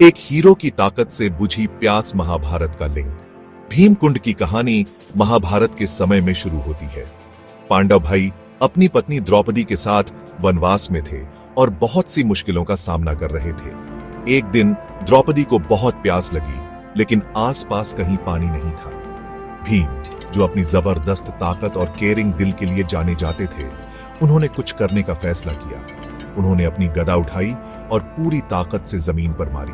एक हीरो की ताकत से बुझी प्यास महाभारत का लिंक। भीमकुंड की कहानी महाभारत के समय में शुरू होती है। पांडव भाई अपनी पत्नी द्रौपदी के साथ वनवास में थे और बहुत सी मुश्किलों का सामना कर रहे थे। एक दिन द्रौपदी को बहुत प्यास लगी, लेकिन आसपास कहीं पानी नहीं था। भीम, जो अपनी जबरदस्त ताकत और केयरिंग दिल के लिए जाने जाते थे, उन्होंने कुछ करने का फैसला किया। उन्होंने अपनी गदा उठाई और पूरी ताकत से जमीन पर मारी।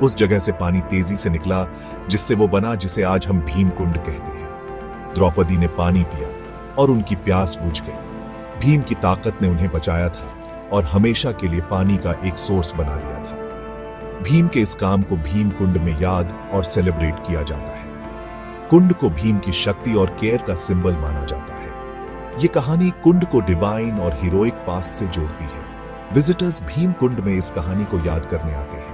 उस जगह से पानी तेजी से निकला, जिससे वो बना जिसे आज हम भीमकुंड कहते हैं। द्रौपदी ने पानी पिया और उनकी प्यास बुझ गई। भीम की ताकत ने उन्हें बचाया था और हमेशा के लिए पानी का एक सोर्स बना दिया था। भीम के इस काम को भीमकुंड में याद और सेलिब्रेट किया जाता है। कुंड को भीम की शक्ति और केयर का सिंबल माना जाता है। ये कहानी कुंड को डिवाइन और हीरोइक पास्ट से जोड़ती है। विजिटर्स भीमकुंड में इस कहानी को याद करने आते हैं।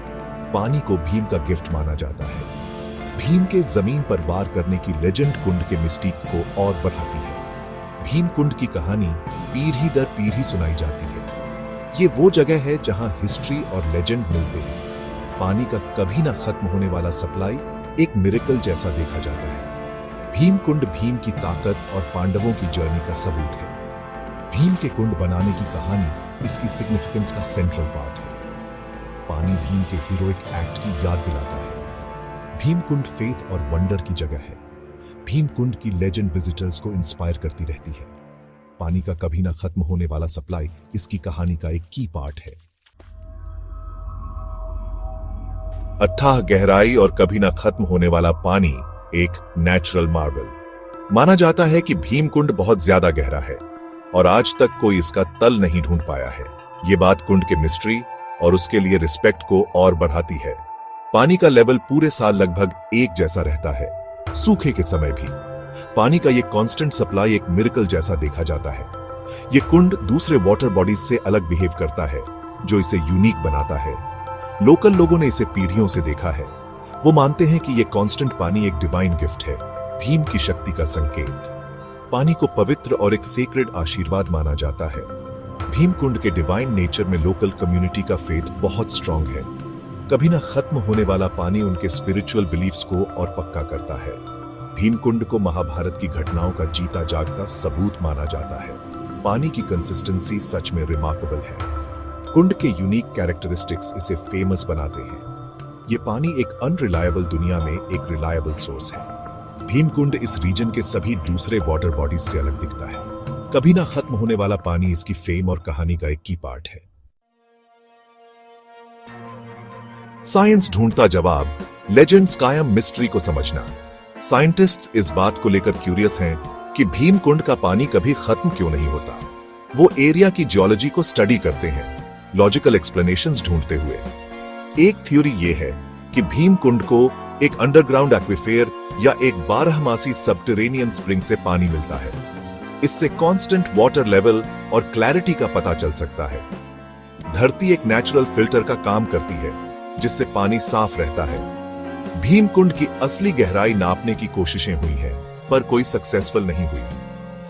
पानी को भीम का गिफ्ट माना जाता है। भीम के जमीन पर वार करने की लेजेंड कुंड के मिस्टीक को और बढ़ाती है। भीमकुंड की कहानी पीढ़ी दर पीढ़ी सुनाई जाती है। ये वो जगह है जहां हिस्ट्री और लेजेंड मिलते हैं। पानी का कभी ना खत्म होने वाला सप्लाई एक मिरेकल जैसा देखा जाता है। भीमकुंड भीम की ताकत और पांडवों की जर्नी का सबूत है। भीम के कुंड बनाने की कहानी इसकी सिग्निफिकेंस का सेंट्रल पार्ट है। पानी भीम के हीरोइक एक्ट की याद दिलाता है। भीमकुंड फेथ और वंडर की जगह है। भीमकुंड की लेजेंड विजिटर्स को इंस्पायर करती रहती है। पानी का कभी ना खत्म होने वाला सप्लाई इसकी कहानी का एक की पार्ट है। अथाह गहराई और कभी ना खत्म होने वाला पानी एक नेचुरल मार्वल। माना जाता है कि भीमकुंड बहुत ज्यादा गहरा है और आज तक कोई इसका तल नहीं ढूंढ पाया है। ये बात कुंड के मिस्ट्री और उसके लिए रिस्पेक्ट को और बढ़ाती है। पानी का लेवल पूरे साल लगभग एक जैसा रहता है, सूखे के समय भी। पानी का ये कांस्टेंट सप्लाई एक मिरेकल जैसा देखा जाता है। ये कुंड दूसरे वाटर बॉडीज से अलग बिहेव करता है, जो इसे यूनिक बनाता है। लोकल लोगों ने इसे पीढ़ियों से देखा है। वो मानते हैं कि ये कांस्टेंट पानी एक डिवाइन गिफ्ट है, भीम की शक्ति का संकेत। पानी को पवित्र और एक सीक्रेट आशीर्वाद माना जाता है। भीमकुंड के डिवाइन नेचर में लोकल कम्युनिटी का फेथ बहुत स्ट्रांग है। कभी ना खत्म होने वाला पानी उनके स्पिरिचुअल बिलीफ्स को और पक्का करता है। भीमकुंड को महाभारत की घटनाओं का जीता जागता सबूत माना जाता है। पानी की कंसिस्टेंसी सच में रिमार्केबल है। कुंड के यूनिक कैरेक्टरिस्टिक्स इसे फेमस बनाते हैं। ये पानी एक अनरिलायबल दुनिया में एक रिलायबल सोर्स है। भीमकुंड इस रीजन के सभी दूसरे वाटर बॉडीज से अलग दिखता है। कभी ना खत्म होने वाला पानी इसकी फेम और कहानी का एक की पार्ट है। साइंस ढूंढता जवाब, लेजेंड्स कायम मिस्ट्री को समझना। साइंटिस्ट्स इस बात को लेकर क्यूरियस हैं कि भीमकुंड का पानी कभी खत्म क्यों नहीं होता। वो एरिया की जियोलॉजी को स्टडी करते हैं, लॉजिकल एक्सप्लेनेशंस ढूंढते हुए। एक थ्योरी ये है कि भीमकुंड को एक अंडरग्राउंड एक्विफेयर या एक 12मासी सबटेरेनियन स्प्रिंग से पानी मिलता है। इससे कांस्टेंट वाटर लेवल और क्लैरिटी का पता चल सकता है। धरती एक नेचुरल फिल्टर का काम करती है, जिससे पानी साफ रहता है। भीमकुंड की असली गहराई नापने की कोशिशें हुई हैं, पर कोई सक्सेसफुल नहीं हुई।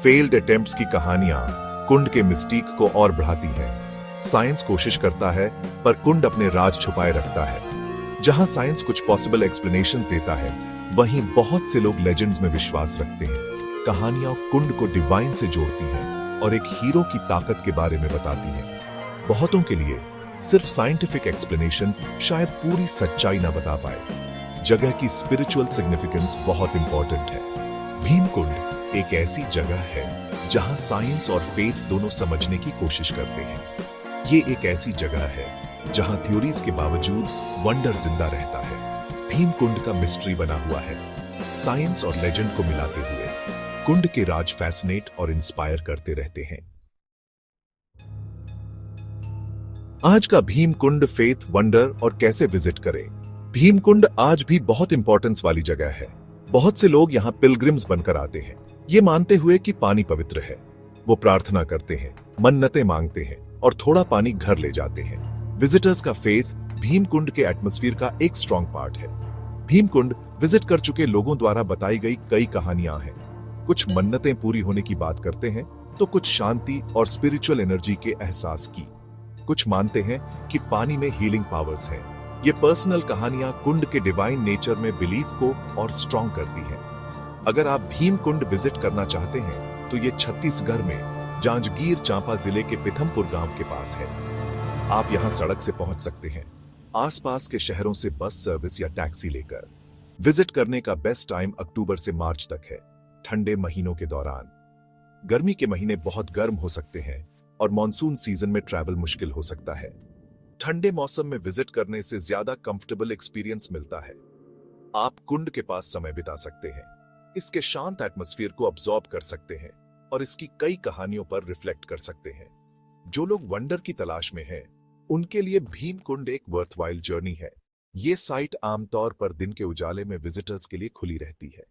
फेल्ड अटेम्प्ट्स की कहानियां कुंड के मिस्टीक को और बढ़ाती हैं। साइंस कोशिश करता है, पर कुंड अपने राज छुपाए रखता है। जहां साइंस कुछ पॉसिबल एक्सप्लेनेशंस देता है, वहीं बहुत से लोग लेजेंड्स में विश्वास रखते हैं। कहानियां कुंड को डिवाइन से जोड़ती हैं और एक हीरो की ताकत के बारे में बताती हैं। बहुतों के लिए सिर्फ साइंटिफिक एक्सप्लेनेशन शायद पूरी सच्चाई ना बता पाए। जगह की स्पिरिचुअल सिग्निफिकेंस बहुत इंपॉर्टेंट है। भीमकुंड एक ऐसी जगह है जहां साइंस और फेथ दोनों समझने की कोशिश करते हैं। ये एक ऐसी जगह है जहां थ्योरीज के बावजूद वंडर जिंदा रहता है। भीमकुंड का मिस्ट्री बना हुआ है, साइंस और लेजेंड को मिलाते हुए। कुंड के राज फैसिनेट और इंस्पायर करते रहते हैं। आज का भीमकुंड फेथ, वंडर और कैसे विजिट करें। भीमकुंड आज भी बहुत इंपॉर्टेंस वाली जगह है। बहुत से लोग यहाँ पिलग्रिम्स बनकर आते हैं, ये मानते हुए कि पानी पवित्र है। वो प्रार्थना करते हैं, मन्नतें मांगते हैं और थोड़ा पानी घर ले जाते हैं। विजिटर्स का फेथ भीमकुंड के एटमॉस्फेयर का एक स्ट्रॉन्ग पार्ट है। भीमकुंड विजिट कर चुके लोगों द्वारा बताई गई कई कहानियां हैं। कुछ मन्नतें पूरी होने की बात करते हैं, तो कुछ शांति और स्पिरिचुअल एनर्जी के एहसास की। कुछ मानते हैं कि पानी में हीलिंग पावर्स हैं, ये पर्सनल कहानियां कुंड के डिवाइन नेचर में बिलीफ को और स्ट्रॉन्ग करती हैं। अगर आप भीम कुंड विजिट करना चाहते हैं तो ये छत्तीसगढ़ में जांजगीर चांपा जिले के पिथमपुर गांव के पास है। आप यहां सड़क से पहुंच सकते हैं, आसपास के शहरों से बस सर्विस या टैक्सी लेकर। विजिट करने का बेस्ट टाइम अक्टूबर से मार्च तक है, ठंडे महीनों के दौरान। गर्मी के महीने बहुत गर्म हो सकते हैं और मॉनसून सीजन में ट्रैवल मुश्किल हो सकता है। ठंडे मौसम में विजिट करने से ज्यादा कंफर्टेबल एक्सपीरियंस मिलता है। आप कुंड के पास समय बिता सकते हैं, इसके शांत एटमॉस्फेयर को अब्सॉर्ब कर सकते हैं और इसकी कई कहानियों पर रिफ्लेक्ट कर सकते हैं। जो लोग वंडर की तलाश में हैं, उनके लिए भीम कुंड एक वर्थवाइल जर्नी है। ये साइट आमतौर पर दिन के उजाले में विजिटर्स के लिए खुली रहती है।